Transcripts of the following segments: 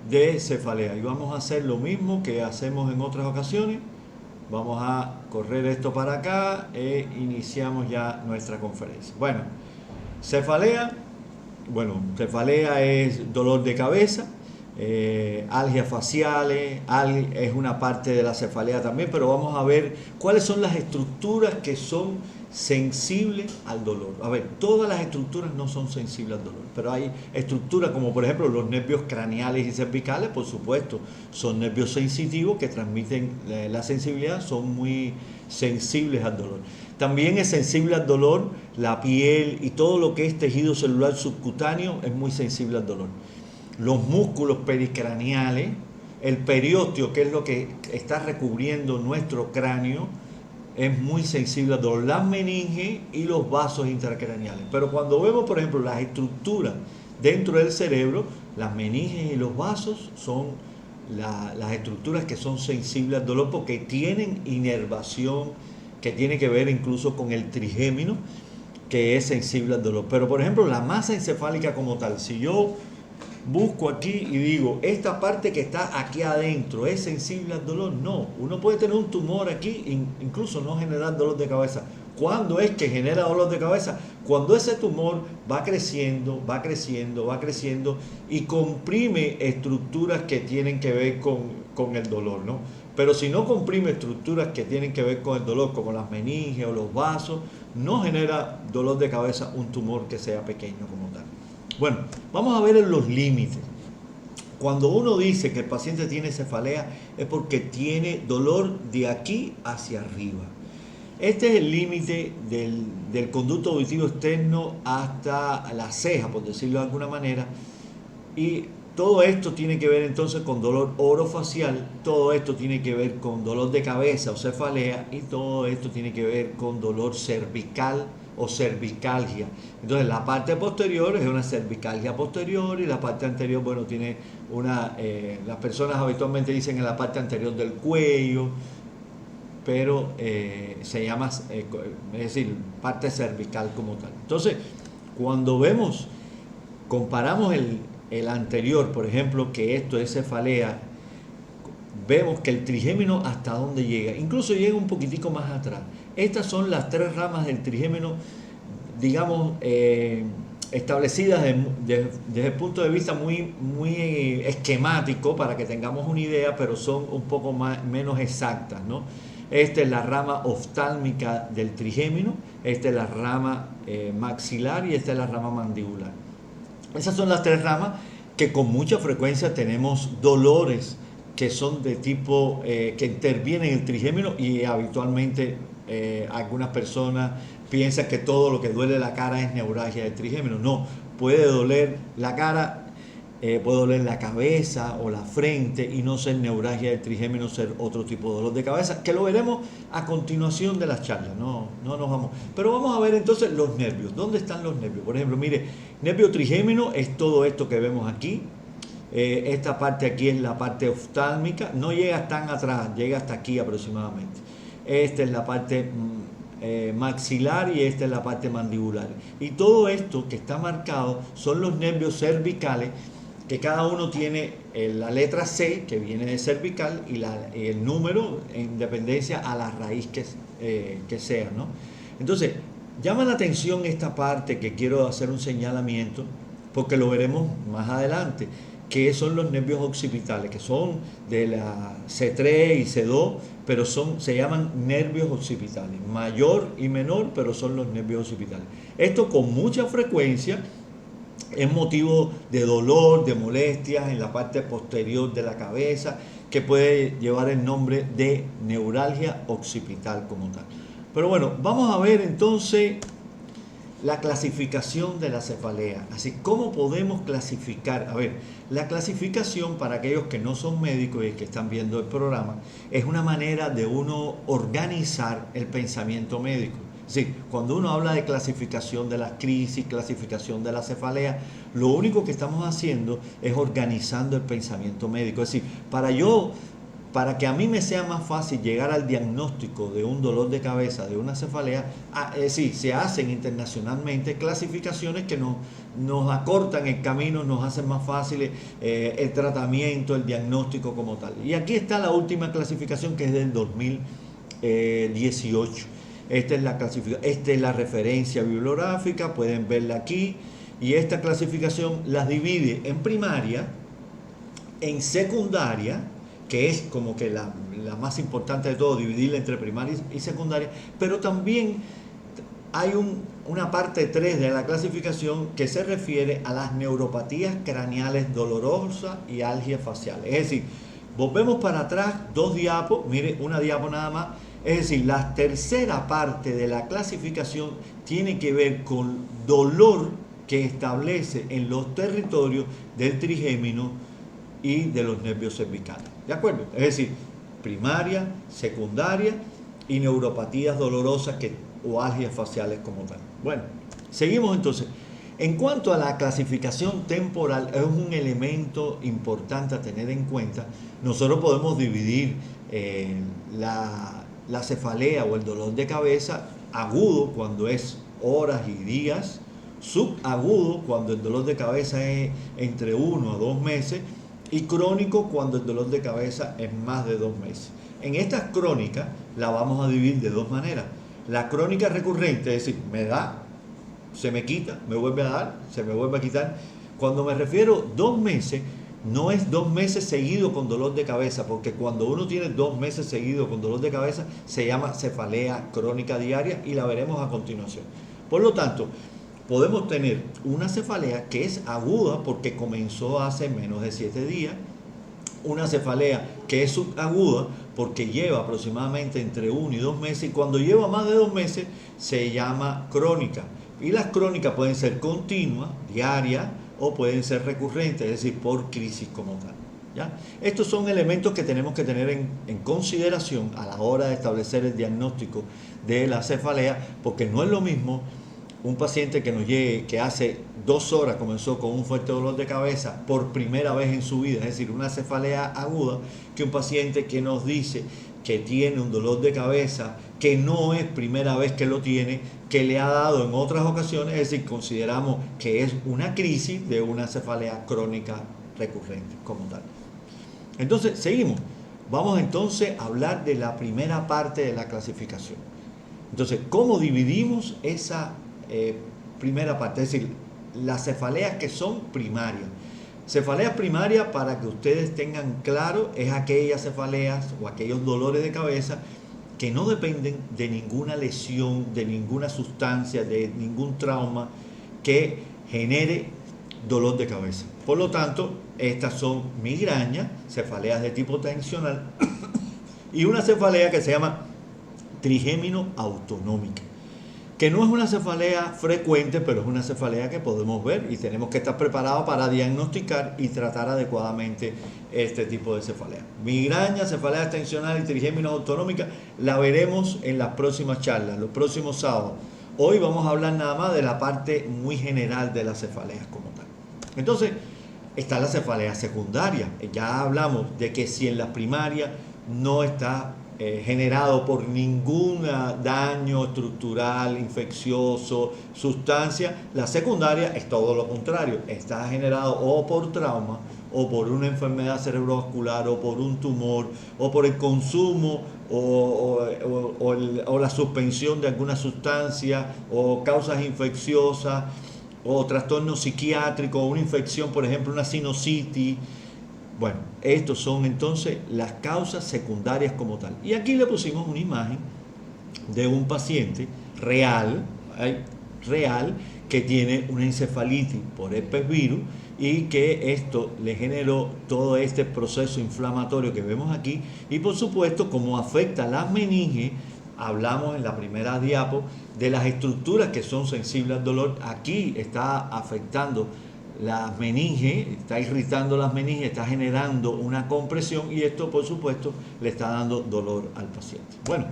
de cefalea. Y vamos a hacer lo mismo que hacemos en otras ocasiones. Vamos a correr esto para acá e iniciamos ya nuestra conferencia. Bueno, cefalea. Bueno, cefalea es dolor de cabeza, algias faciales, es una parte de la cefalea también, pero vamos a ver cuáles son las estructuras que son sensibles al dolor. A ver, todas las estructuras no son sensibles al dolor, pero hay estructuras como por ejemplo los nervios craneales y cervicales, por supuesto, son nervios sensitivos que transmiten la sensibilidad, son muy sensibles al dolor. También es sensible al dolor la piel y todo lo que es tejido celular subcutáneo es muy sensible al dolor. Los músculos pericraneales, el periósteo, que es lo que está recubriendo nuestro cráneo, es muy sensible al dolor. Las meninges y los vasos intracraneales. Pero cuando vemos, por ejemplo, las estructuras dentro del cerebro, las meninges y los vasos son las estructuras que son sensibles al dolor porque tienen inervación que tiene que ver incluso con el trigémino, que es sensible al dolor. Pero, por ejemplo, la masa encefálica como tal, si yo busco aquí y digo, esta parte que está aquí adentro es sensible al dolor, no. Uno puede tener un tumor aquí, incluso no generar dolor de cabeza. ¿Cuándo es que genera dolor de cabeza? Cuando ese tumor va creciendo, va creciendo, va creciendo y comprime estructuras que tienen que ver con el dolor, ¿no? Pero si no comprime estructuras que tienen que ver con el dolor, como las meninges o los vasos, no genera dolor de cabeza un tumor que sea pequeño como tal. Bueno, vamos a ver en los límites. Cuando uno dice que el paciente tiene cefalea es porque tiene dolor de aquí hacia arriba. Este es el límite del conducto auditivo externo hasta la ceja, por decirlo de alguna manera. Y todo esto tiene que ver entonces con dolor orofacial, todo esto tiene que ver con dolor de cabeza o cefalea y todo esto tiene que ver con dolor cervical o cervicalgia. Entonces la parte posterior es una cervicalgia posterior y la parte anterior, bueno, tiene las personas habitualmente dicen en la parte anterior del cuello, pero se llama, es decir, parte cervical como tal. Entonces, cuando comparamos el anterior, por ejemplo, que esto es cefalea, vemos que el trigémino hasta dónde llega, incluso llega un poquitico más atrás. Estas son las tres ramas del trigémino, digamos, establecidas desde el punto de vista muy esquemático para que tengamos una idea, pero son un poco menos exactas, ¿no? Esta es la rama oftálmica del trigémino, esta es la rama maxilar y esta es la rama mandibular. Esas son las tres ramas que con mucha frecuencia tenemos dolores que son de tipo que intervienen en el trigémino y habitualmente algunas personas piensan que todo lo que duele la cara es neuralgia del trigémino. No, puede doler la cara, puede doler la cabeza o la frente y no ser neuralgia del trigémino, ser otro tipo de dolor de cabeza, que lo veremos a continuación de las charlas, no nos vamos. Pero vamos a ver entonces los nervios. ¿Dónde están los nervios? Por ejemplo, mire, nervio trigémino es todo esto que vemos aquí. Esta parte aquí es la parte oftálmica, no llega tan atrás, llega hasta aquí aproximadamente. Esta es la parte maxilar y esta es la parte mandibular. Y todo esto que está marcado son los nervios cervicales, que cada uno tiene la letra C, que viene de cervical, y el número en dependencia a la raíz que sea, ¿no? Entonces, llama la atención esta parte que quiero hacer un señalamiento, porque lo veremos más adelante, que son los nervios occipitales, que son de la C3 y C2, pero se llaman nervios occipitales, mayor y menor, pero son los nervios occipitales. Esto con mucha frecuencia es motivo de dolor, de molestias en la parte posterior de la cabeza, que puede llevar el nombre de neuralgia occipital como tal. Pero bueno, vamos a ver entonces la clasificación de la cefalea. Así, ¿cómo podemos clasificar? A ver, la clasificación, para aquellos que no son médicos y que están viendo el programa, es una manera de uno organizar el pensamiento médico. Sí, cuando uno habla de clasificación de las crisis, clasificación de la cefalea, lo único que estamos haciendo es organizando el pensamiento médico. Es decir, para yo para que a mí me sea más fácil llegar al diagnóstico de un dolor de cabeza, de una cefalea, sí, se hacen internacionalmente clasificaciones que nos acortan el camino, nos hacen más fácil el tratamiento, el diagnóstico como tal. Y aquí está la última clasificación, que es del 2018. Esta es la clasificación, esta es la referencia bibliográfica, pueden verla aquí. Y esta clasificación las divide en primaria, en secundaria, que es como que la más importante de todo, dividirla entre primaria y secundaria, pero también hay una parte 3 de la clasificación que se refiere a las neuropatías craneales dolorosas y algias faciales. Es decir, volvemos para atrás 2 diapos, mire, una diapo nada más. Es decir, la tercera parte de la clasificación tiene que ver con dolor que establece en los territorios del trigémino y de los nervios cervicales. ¿De acuerdo? Es decir, primaria, secundaria y neuropatías dolorosas o algias faciales como tal. Bueno, seguimos entonces. En cuanto a la clasificación temporal, es un elemento importante a tener en cuenta. Nosotros podemos dividir la cefalea o el dolor de cabeza agudo cuando es horas y días, subagudo cuando el dolor de cabeza es entre 1 a 2 meses, y crónico cuando el dolor de cabeza es más de 2 meses. En estas crónicas la vamos a dividir de 2 maneras. La crónica recurrente, es decir, me da, se me quita, me vuelve a dar, se me vuelve a quitar. Cuando me refiero 2 meses, no es 2 meses seguidos con dolor de cabeza, porque cuando uno tiene 2 meses seguidos con dolor de cabeza, se llama cefalea crónica diaria y la veremos a continuación. Por lo tanto, podemos tener una cefalea que es aguda porque comenzó hace menos de 7 días, una cefalea que es subaguda porque lleva aproximadamente entre 1 y 2 meses, y cuando lleva más de 2 meses se llama crónica. Y las crónicas pueden ser continuas, diarias, o pueden ser recurrentes, es decir, por crisis como tal. ¿Ya? Estos son elementos que tenemos que tener en consideración a la hora de establecer el diagnóstico de la cefalea, porque no es lo mismo un paciente que nos llegue, que hace 2 horas comenzó con un fuerte dolor de cabeza por primera vez en su vida, es decir, una cefalea aguda, que un paciente que nos dice que tiene un dolor de cabeza, que no es primera vez que lo tiene, que le ha dado en otras ocasiones, es decir, consideramos que es una crisis de una cefalea crónica recurrente como tal. Entonces, seguimos. Vamos entonces a hablar de la primera parte de la clasificación. Entonces, ¿cómo dividimos esa primera parte? Es decir, las cefaleas que son primarias. Cefaleas primarias, para que ustedes tengan claro, es aquellas cefaleas o aquellos dolores de cabeza que no dependen de ninguna lesión, de ninguna sustancia, de ningún trauma que genere dolor de cabeza. Por lo tanto, estas son migrañas, cefaleas de tipo tensional y una cefalea que se llama trigémino autonómica, que no es una cefalea frecuente, pero es una cefalea que podemos ver y tenemos que estar preparados para diagnosticar y tratar adecuadamente este tipo de cefalea. Migraña, cefalea tensional y trigémino autonómica la veremos en las próximas charlas, los próximos sábados. Hoy vamos a hablar nada más de la parte muy general de las cefaleas como tal. Entonces, está la cefalea secundaria. Ya hablamos de que si en la primaria no está generado por ningún daño estructural, infeccioso, sustancia, la secundaria es todo lo contrario, está generado o por trauma, o por una enfermedad cerebrovascular, o por un tumor, o por el consumo, o la suspensión de alguna sustancia, o causas infecciosas, o trastorno psiquiátrico, o una infección, por ejemplo, una sinusitis. Bueno, estos son entonces las causas secundarias como tal. Y aquí le pusimos una imagen de un paciente real, que tiene una encefalitis por herpes virus y que esto le generó todo este proceso inflamatorio que vemos aquí. Y por supuesto, como afecta las meninges, hablamos en la primera diapo de las estructuras que son sensibles al dolor. Aquí está afectando las meninges, está irritando las meninges, está generando una compresión y esto por supuesto le está dando dolor al paciente. Bueno,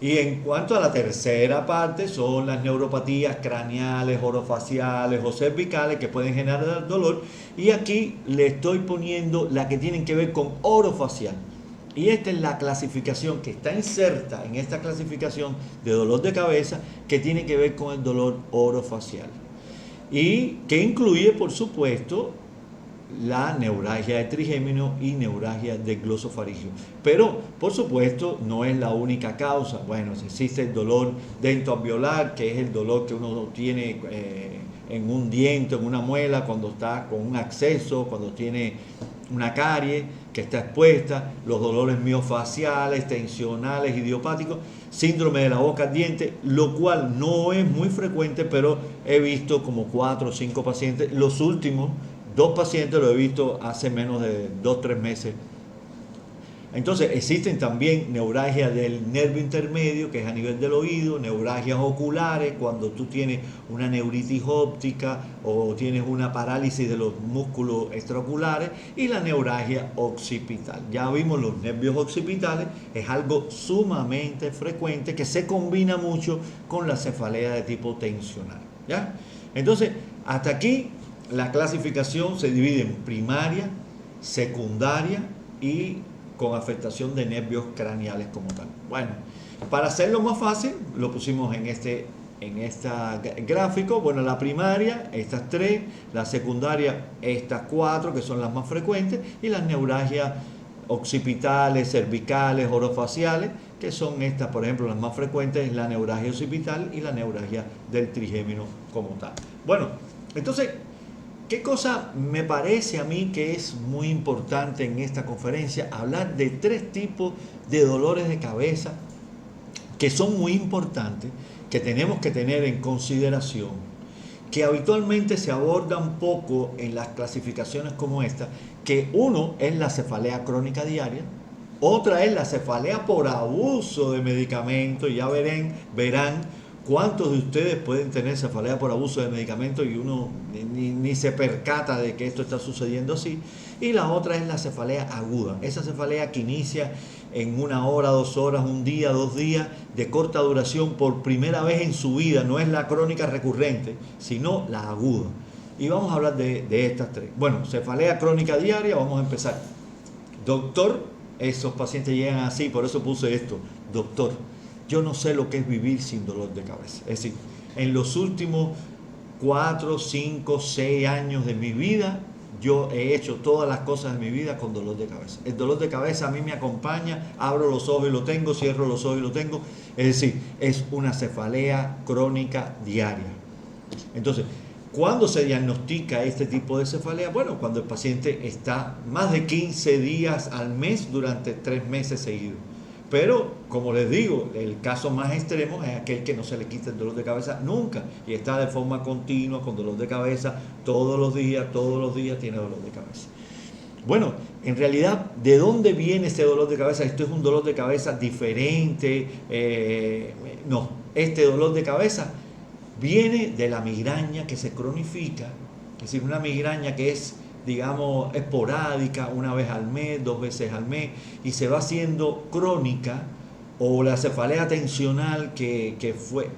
y en cuanto a la tercera parte son las neuropatías craneales, orofaciales o cervicales que pueden generar dolor, y aquí le estoy poniendo la que tienen que ver con orofacial. Y esta es la clasificación que está inserta en esta clasificación de dolor de cabeza, que tiene que ver con el dolor orofacial. Y que incluye, por supuesto, la neuralgia de trigémino y neuralgia de glosofaringio. Pero, por supuesto, no es la única causa. Bueno, existe el dolor dentoalveolar, que es el dolor que uno tiene en un diente, en una muela, cuando está con un absceso, cuando tiene una carie que está expuesta, los dolores miofaciales, tensionales, idiopáticos, síndrome de la boca ardiente, lo cual no es muy frecuente, pero he visto como 4 o 5 pacientes. Los últimos 2 pacientes lo he visto hace menos de 2 o 3 meses. Entonces existen también neuralgias del nervio intermedio, que es a nivel del oído, neuralgias oculares, cuando tú tienes una neuritis óptica o tienes una parálisis de los músculos extraoculares, y la neuralgia occipital. Ya vimos los nervios occipitales, es algo sumamente frecuente que se combina mucho con la cefalea de tipo tensional, ¿ya? Entonces, hasta aquí la clasificación se divide en primaria, secundaria y con afectación de nervios craneales como tal. Bueno, para hacerlo más fácil, lo pusimos en este gráfico. Bueno, la primaria, estas 3, la secundaria, estas 4, que son las más frecuentes, y las neuralgias occipitales, cervicales, orofaciales, que son estas, por ejemplo, las más frecuentes, la neuralgia occipital y la neuralgia del trigémino como tal. Bueno, entonces, ¿qué cosa me parece a mí que es muy importante en esta conferencia? Hablar de 3 tipos de dolores de cabeza que son muy importantes, que tenemos que tener en consideración, que habitualmente se abordan poco en las clasificaciones como esta, que uno es la cefalea crónica diaria, otra es la cefalea por abuso de medicamentos. Ya verán ¿cuántos de ustedes pueden tener cefalea por abuso de medicamentos y uno ni se percata de que esto está sucediendo así? Y la otra es la cefalea aguda, esa cefalea que inicia en 1 hora, 2 horas, 1 día, 2 días, de corta duración por primera vez en su vida. No es la crónica recurrente, sino la aguda. Y vamos a hablar de estas 3. Bueno, cefalea crónica diaria, vamos a empezar. Doctor, esos pacientes llegan así, por eso puse esto. Doctor, yo no sé lo que es vivir sin dolor de cabeza. Es decir, en los últimos 4, 5, 6 años de mi vida, yo he hecho todas las cosas de mi vida con dolor de cabeza. El dolor de cabeza a mí me acompaña, abro los ojos y lo tengo, cierro los ojos y lo tengo. Es decir, es una cefalea crónica diaria. Entonces, ¿cuándo se diagnostica este tipo de cefalea? Bueno, cuando el paciente está más de 15 días al mes durante 3 meses seguidos. Pero, como les digo, el caso más extremo es aquel que no se le quita el dolor de cabeza nunca y está de forma continua con dolor de cabeza todos los días tiene dolor de cabeza. Bueno, en realidad, ¿de dónde viene ese dolor de cabeza? ¿Esto es un dolor de cabeza diferente? No, este dolor de cabeza viene de la migraña que se cronifica, es decir, una migraña que es, digamos, esporádica, 1 vez al mes, 2 veces al mes, y se va haciendo crónica, o la cefalea tensional que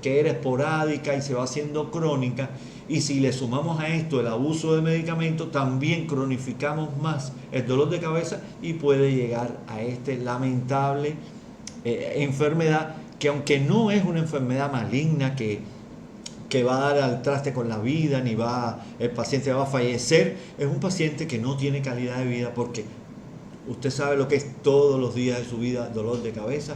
era esporádica y se va haciendo crónica, y si le sumamos a esto el abuso de medicamentos, también cronificamos más el dolor de cabeza y puede llegar a esta lamentable enfermedad, que aunque no es una enfermedad maligna que va a dar al traste con la vida, ni el paciente va a fallecer, es un paciente que no tiene calidad de vida, porque usted sabe lo que es todos los días de su vida dolor de cabeza.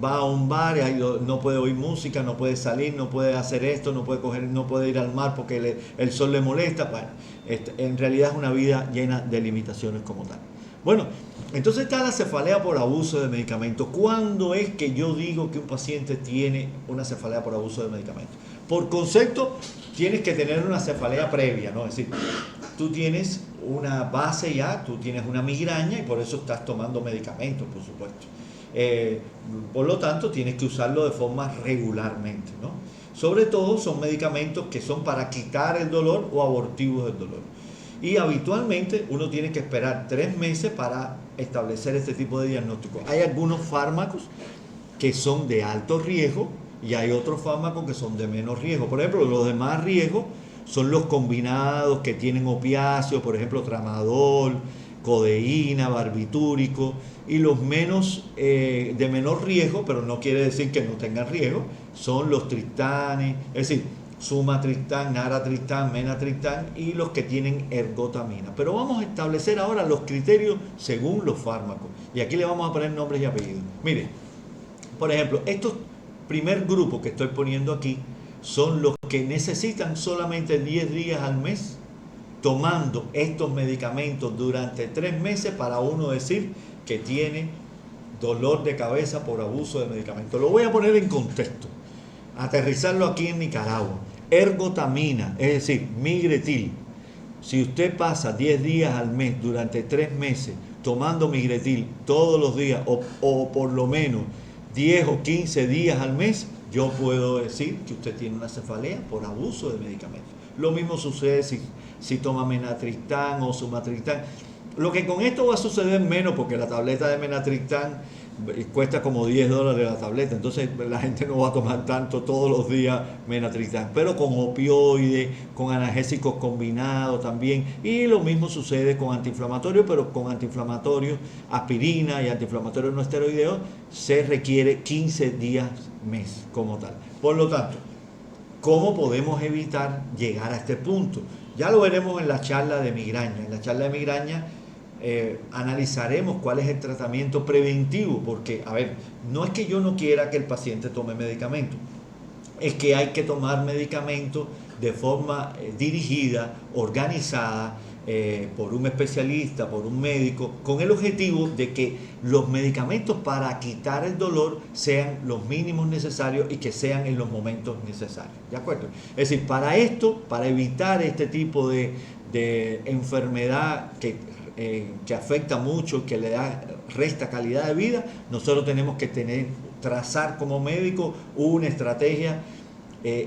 Va a un bar, no puede oír música, no puede salir, no puede hacer esto, no puede ir al mar porque el sol le molesta. Bueno, en realidad es una vida llena de limitaciones como tal. Bueno, entonces está la cefalea por abuso de medicamentos. ¿Cuándo es que yo digo que un paciente tiene una cefalea por abuso de medicamentos? Por concepto, tienes que tener una cefalea previa, ¿no? Es decir, tú tienes una base ya, tú tienes una migraña y por eso estás tomando medicamentos, por supuesto. Por lo tanto, tienes que usarlo de forma regularmente, ¿no? Sobre todo son medicamentos que son para quitar el dolor o abortivos del dolor. Y habitualmente uno tiene que esperar 3 meses para establecer este tipo de diagnóstico. Hay algunos fármacos que son de alto riesgo y hay otros fármacos que son de menos riesgo. Por ejemplo, los de más riesgo son los combinados que tienen opiáceos, por ejemplo, tramadol, codeína, barbitúrico, y los menos de menor riesgo, pero no quiere decir que no tengan riesgo, son los triptanes, es decir, sumatriptán, naratriptán, menatriptán y los que tienen ergotamina. Pero vamos a establecer ahora los criterios según los fármacos. Y aquí le vamos a poner nombres y apellidos. Mire, por ejemplo, estos primer grupo que estoy poniendo aquí son los que necesitan solamente 10 días al mes tomando estos medicamentos durante 3 meses para uno decir que tiene dolor de cabeza por abuso de medicamentos. Lo voy a poner en contexto, aterrizarlo aquí en Nicaragua. Ergotamina, es decir, migretil. Si usted pasa 10 días al mes durante 3 meses tomando migretil todos los días o por lo menos 10 o 15 días al mes, yo puedo decir que usted tiene una cefalea por abuso de medicamentos. Lo mismo sucede si toma menatriptán o sumatriptán. Lo que con esto va a suceder menos, porque la tableta de menatriptán cuesta como $10 la tableta, entonces la gente no va a tomar tanto todos los días menatriptán, pero con opioides, con analgésicos combinados también, y lo mismo sucede con antiinflamatorios, pero con antiinflamatorios, aspirina y antiinflamatorios no esteroideos se requiere 15 días mes como tal. Por lo tanto, ¿cómo podemos evitar llegar a este punto? Ya lo veremos en la charla de migraña. En la charla de migraña analizaremos cuál es el tratamiento preventivo, porque, a ver, no es que yo no quiera que el paciente tome medicamento, es que hay que tomar medicamento de forma dirigida, organizada, por un especialista, por un médico, con el objetivo de que los medicamentos para quitar el dolor sean los mínimos necesarios y que sean en los momentos necesarios. ¿De acuerdo? Es decir, para esto, para evitar este tipo de enfermedad que afecta mucho, que resta calidad de vida, nosotros tenemos que trazar como médico una estrategia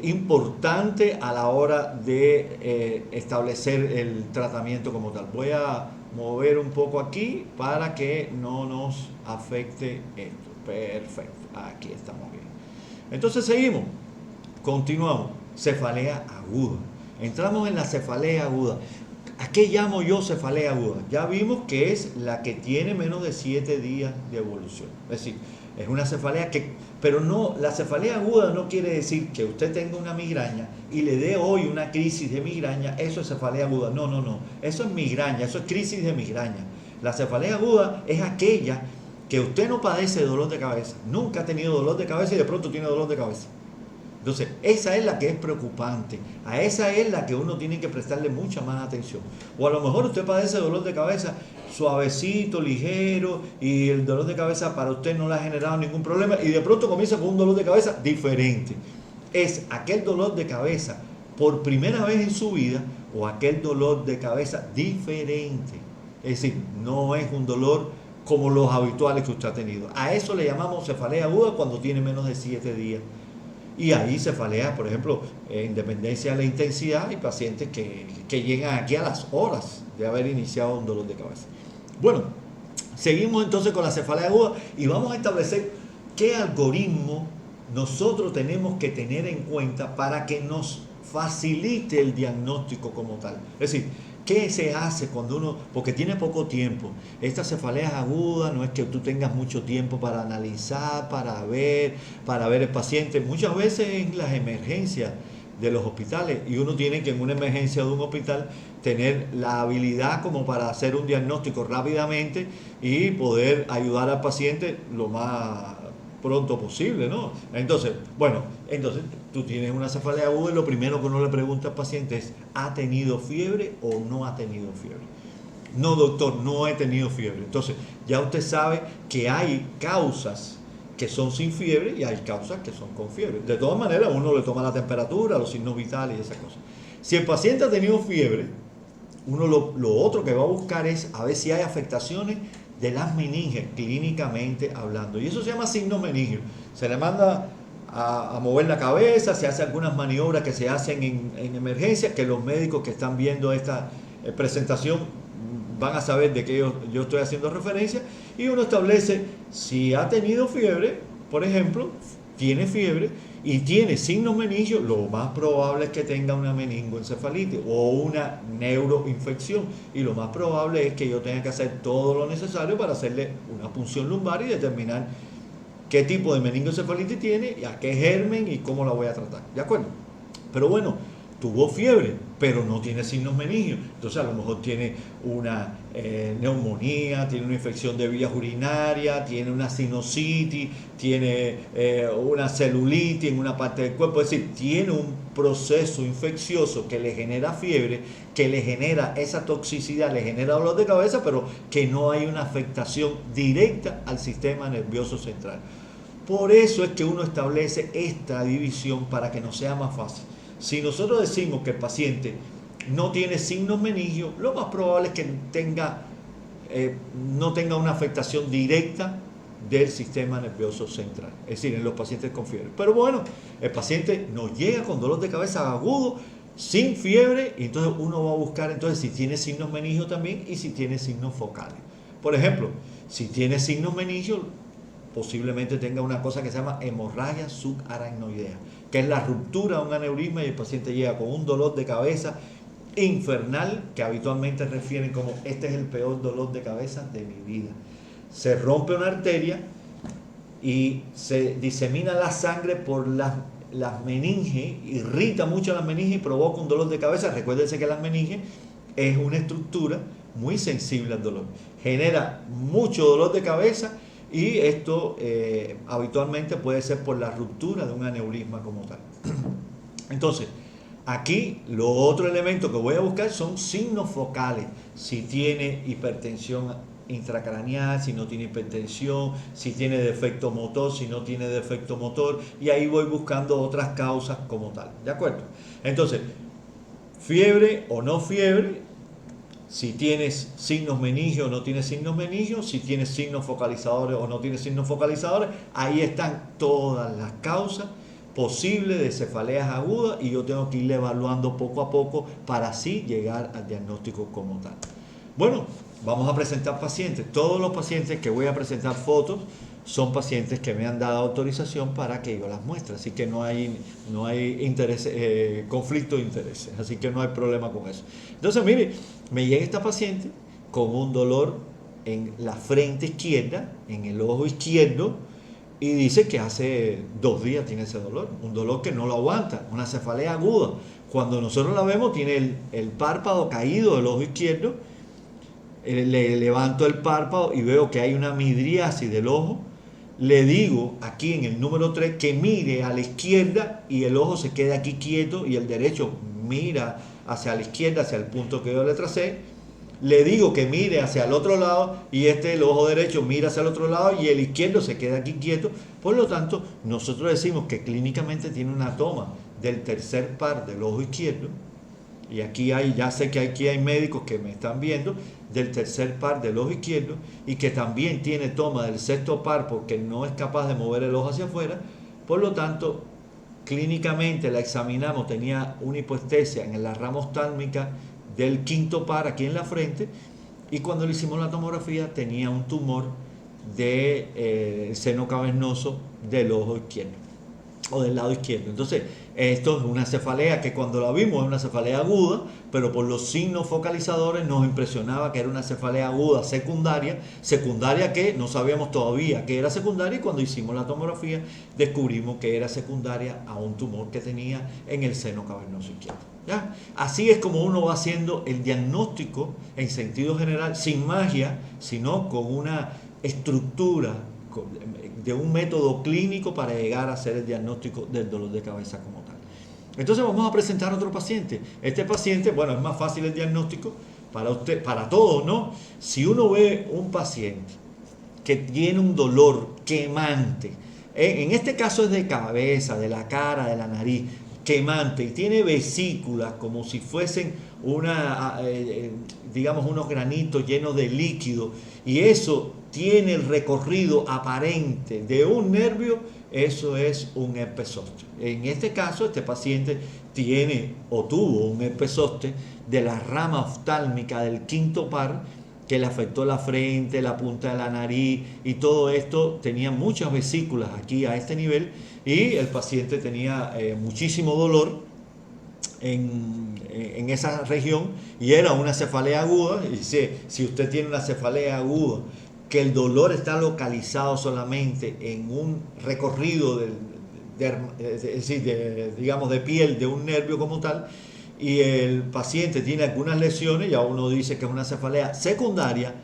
importante a la hora de establecer el tratamiento como tal. Voy a mover un poco aquí para que no nos afecte esto. Perfecto, aquí estamos bien. Entonces seguimos, continuamos. Cefalea aguda. Entramos en la cefalea aguda. ¿A qué llamo yo cefalea aguda? Ya vimos que es la que tiene menos de 7 días de evolución. Es decir, es una cefalea pero no, la cefalea aguda no quiere decir que usted tenga una migraña y le dé hoy una crisis de migraña, eso es cefalea aguda. No, no, no. Eso es migraña, eso es crisis de migraña. La cefalea aguda es aquella que usted no padece de dolor de cabeza, nunca ha tenido dolor de cabeza y de pronto tiene dolor de cabeza. Entonces, esa es la que es preocupante, a esa es la que uno tiene que prestarle mucha más atención. O a lo mejor usted padece dolor de cabeza suavecito, ligero, y el dolor de cabeza para usted no le ha generado ningún problema, y de pronto comienza con un dolor de cabeza diferente. Es aquel dolor de cabeza por primera vez en su vida o aquel dolor de cabeza diferente. Es decir, no es un dolor como los habituales que usted ha tenido. A eso le llamamos cefalea aguda cuando tiene menos de 7 días. Y ahí cefalea, por ejemplo, en dependencia de la intensidad, hay pacientes que llegan aquí a las horas de haber iniciado un dolor de cabeza. Bueno, seguimos entonces con la cefalea aguda y vamos a establecer qué algoritmo nosotros tenemos que tener en cuenta para que nos facilite el diagnóstico como tal. Es decir, ¿qué se hace cuando uno, porque tiene poco tiempo? Esta cefalea aguda no es que tú tengas mucho tiempo para analizar, para ver el paciente. Muchas veces en las emergencias de los hospitales, y uno tiene que en una emergencia de un hospital tener la habilidad como para hacer un diagnóstico rápidamente y poder ayudar al paciente lo más pronto posible, ¿no? Entonces tú tienes una cefalea aguda y lo primero que uno le pregunta al paciente es: ¿ha tenido fiebre o no ha tenido fiebre? No, doctor, no he tenido fiebre. Entonces ya usted sabe que hay causas que son sin fiebre y hay causas que son con fiebre. De todas maneras, uno le toma la temperatura, los signos vitales y esas cosas. Si el paciente ha tenido fiebre, uno lo otro que va a buscar es a ver si hay afectaciones de las meninges, clínicamente hablando. Y eso se llama signo meningio. Se le manda a mover la cabeza, se hace algunas maniobras que se hacen en emergencia, que los médicos que están viendo esta presentación van a saber de qué yo estoy haciendo referencia, y uno establece si ha tenido fiebre, por ejemplo, tiene fiebre, y tiene signos meningios, lo más probable es que tenga una meningoencefalitis o una neuroinfección. Y lo más probable es que yo tenga que hacer todo lo necesario para hacerle una punción lumbar y determinar qué tipo de meningoencefalitis tiene, y a qué germen y cómo la voy a tratar. ¿De acuerdo? Pero bueno, tuvo fiebre, pero no tiene signos meningios. Entonces a lo mejor tiene una neumonía, tiene una infección de vías urinarias, tiene una sinusitis, tiene una celulitis en una parte del cuerpo. Es decir, tiene un proceso infeccioso que le genera fiebre, que le genera esa toxicidad, le genera dolor de cabeza, pero que no hay una afectación directa al sistema nervioso central. Por eso es que uno establece esta división para que nos sea más fácil. Si nosotros decimos que el paciente no tiene signos meningios, lo más probable es que no tenga una afectación directa del sistema nervioso central, es decir, en los pacientes con fiebre. Pero bueno, el paciente nos llega con dolor de cabeza agudo, sin fiebre, y entonces uno va a buscar entonces si tiene signos meningios también y si tiene signos focales. Por ejemplo, si tiene signos meningios, posiblemente tenga una cosa que se llama hemorragia subaracnoidea, que es la ruptura de un aneurisma y el paciente llega con un dolor de cabeza infernal, que habitualmente refieren como este es el peor dolor de cabeza de mi vida. Se rompe una arteria y se disemina la sangre por las meninges, irrita mucho las meninges y provoca un dolor de cabeza. Recuérdense que las meninges es una estructura muy sensible al dolor, genera mucho dolor de cabeza. Y esto habitualmente puede ser por la ruptura de un aneurisma como tal. Entonces, aquí lo otro elemento que voy a buscar son signos focales. Si tiene hipertensión intracraneal, si no tiene hipertensión, si tiene defecto motor, si no tiene defecto motor. Y ahí voy buscando otras causas como tal. ¿De acuerdo? Entonces, fiebre o no fiebre. Si tienes signos meningios o no tienes signos meningios, si tienes signos focalizadores o no tienes signos focalizadores, ahí están todas las causas posibles de cefaleas agudas y yo tengo que ir evaluando poco a poco para así llegar al diagnóstico como tal. Bueno, vamos a presentar pacientes. Todos los pacientes que voy a presentar fotos son pacientes que me han dado autorización para que yo las muestre, así que no hay conflicto de intereses, así que no hay problema con eso. Entonces, mire, me llega esta paciente con un dolor en la frente izquierda, en el ojo izquierdo, y dice que hace 2 días tiene ese dolor, un dolor que no lo aguanta, una cefalea aguda. Cuando nosotros la vemos, tiene el párpado caído del ojo izquierdo, le levanto el párpado y veo que hay una midriasis del ojo. Le digo aquí en el número 3 que mire a la izquierda y el ojo se queda aquí quieto y el derecho mira hacia la izquierda, hacia el punto que yo le tracé. Le digo que mire hacia el otro lado y el ojo derecho mira hacia el otro lado y el izquierdo se queda aquí quieto. Por lo tanto, nosotros decimos que clínicamente tiene una toma del tercer par del ojo izquierdo. Y aquí ya sé que aquí hay médicos que me están viendo, del tercer par del ojo izquierdo, y que también tiene toma del sexto par porque no es capaz de mover el ojo hacia afuera. Por lo tanto, clínicamente la examinamos, tenía una hipoestesia en la rama oftálmica del quinto par aquí en la frente, y cuando le hicimos la tomografía tenía un tumor de seno cavernoso del ojo izquierdo o del lado izquierdo. Entonces, esto es una cefalea que cuando la vimos es una cefalea aguda, pero por los signos focalizadores nos impresionaba que era una cefalea aguda secundaria que no sabíamos todavía que era secundaria, y cuando hicimos la tomografía descubrimos que era secundaria a un tumor que tenía en el seno cavernoso izquierdo. ¿Ya? Así es como uno va haciendo el diagnóstico en sentido general, sin magia, sino con una estructura de un método clínico para llegar a hacer el diagnóstico del dolor de cabeza como tal. Entonces vamos a presentar a otro paciente. Este paciente, bueno, es más fácil el diagnóstico para usted, para todos, ¿no? Si uno ve un paciente que tiene un dolor quemante, en este caso es de cabeza, de la cara, de la nariz, quemante, y tiene vesículas como si fuesen digamos unos granitos llenos de líquido, y eso tiene el recorrido aparente de un nervio, eso es un herpes zóster. En este caso, este paciente tiene o tuvo un herpes zóster de la rama oftálmica del quinto par, que le afectó la frente, la punta de la nariz y todo esto. Tenía muchas vesículas aquí a este nivel y el paciente tenía muchísimo dolor en esa región y era una cefalea aguda. Y si usted tiene una cefalea aguda, que el dolor está localizado solamente en un recorrido digamos, de piel de un nervio como tal, y el paciente tiene algunas lesiones, ya uno dice que es una cefalea secundaria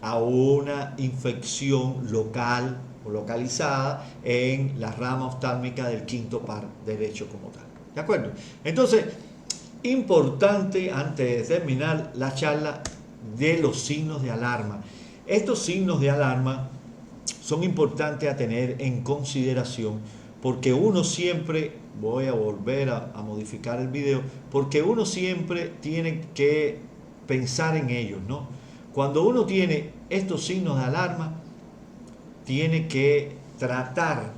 a una infección local o localizada en la rama oftálmica del quinto par derecho como tal. ¿De acuerdo? Entonces, importante antes de terminar la charla de los signos de alarma. Estos signos de alarma son importantes a tener en consideración porque uno siempre, voy a volver a modificar el video, porque uno siempre tiene que pensar en ellos, ¿no? Cuando uno tiene estos signos de alarma, tiene que tratar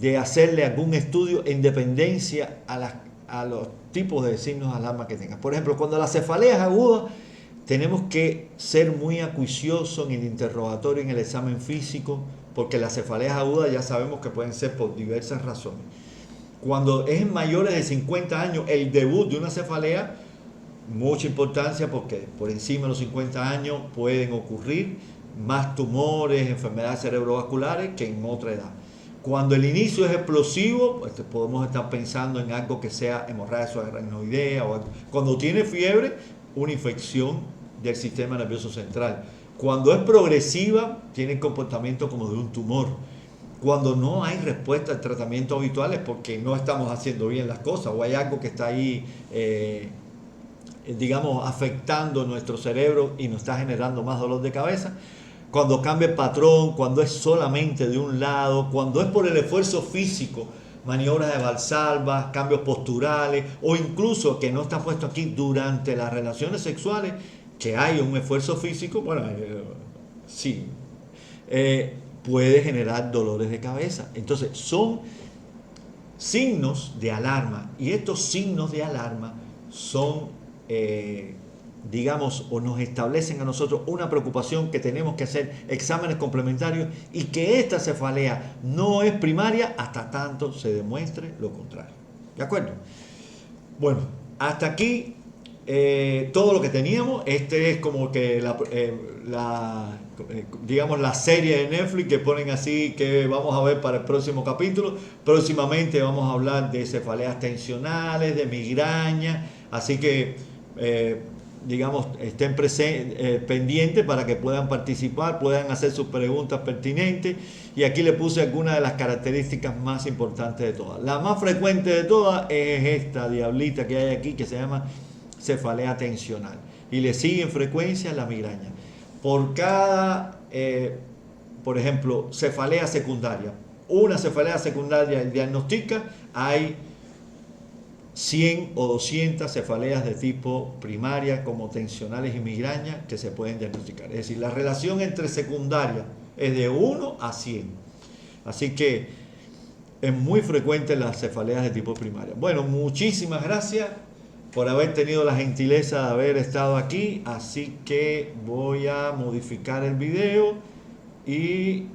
de hacerle algún estudio en dependencia a los tipos de signos de alarma que tenga. Por ejemplo, cuando la cefalea es aguda, tenemos que ser muy acuiciosos en el interrogatorio, en el examen físico, porque las cefaleas agudas ya sabemos que pueden ser por diversas razones. Cuando es en mayores de 50 años, el debut de una cefalea, mucha importancia porque por encima de los 50 años pueden ocurrir más tumores, enfermedades cerebrovasculares que en otra edad. Cuando el inicio es explosivo, pues podemos estar pensando en algo que sea hemorragia subaracnoidea o algo. Cuando tiene fiebre, una infección del sistema nervioso central. Cuando es progresiva, tiene comportamiento como de un tumor. Cuando no hay respuesta al tratamiento habitual es porque no estamos haciendo bien las cosas o hay algo que está ahí, digamos, afectando nuestro cerebro y nos está generando más dolor de cabeza. Cuando cambia el patrón, cuando es solamente de un lado, cuando es por el esfuerzo físico, maniobras de Valsalva, cambios posturales o incluso que no está puesto aquí durante las relaciones sexuales, que hay un esfuerzo físico, bueno, sí, puede generar dolores de cabeza. Entonces son signos de alarma y estos signos de alarma son, digamos, o nos establecen a nosotros una preocupación que tenemos que hacer exámenes complementarios y que esta cefalea no es primaria hasta tanto se demuestre lo contrario. ¿De acuerdo? Bueno, hasta aquí todo lo que teníamos. Este es como que digamos la serie de Netflix que ponen así que vamos a ver para el próximo capítulo. Próximamente vamos a hablar de cefaleas tensionales, de migraña, así que digamos estén pendientes para que puedan participar, puedan hacer sus preguntas pertinentes. Y aquí le puse algunas de las características más importantes de todas. La más frecuente de todas es esta diablita que hay aquí que se llama cefalea tensional y le sigue en frecuencia la migraña. Por cada, por ejemplo, cefalea secundaria, una cefalea secundaria diagnostica, hay 100 o 200 cefaleas de tipo primaria como tensionales y migraña que se pueden diagnosticar. Es decir, la relación entre secundaria es de 1 a 100. Así que es muy frecuente las cefaleas de tipo primaria. Bueno, muchísimas gracias por haber tenido la gentileza de haber estado aquí. Así que voy a modificar el video y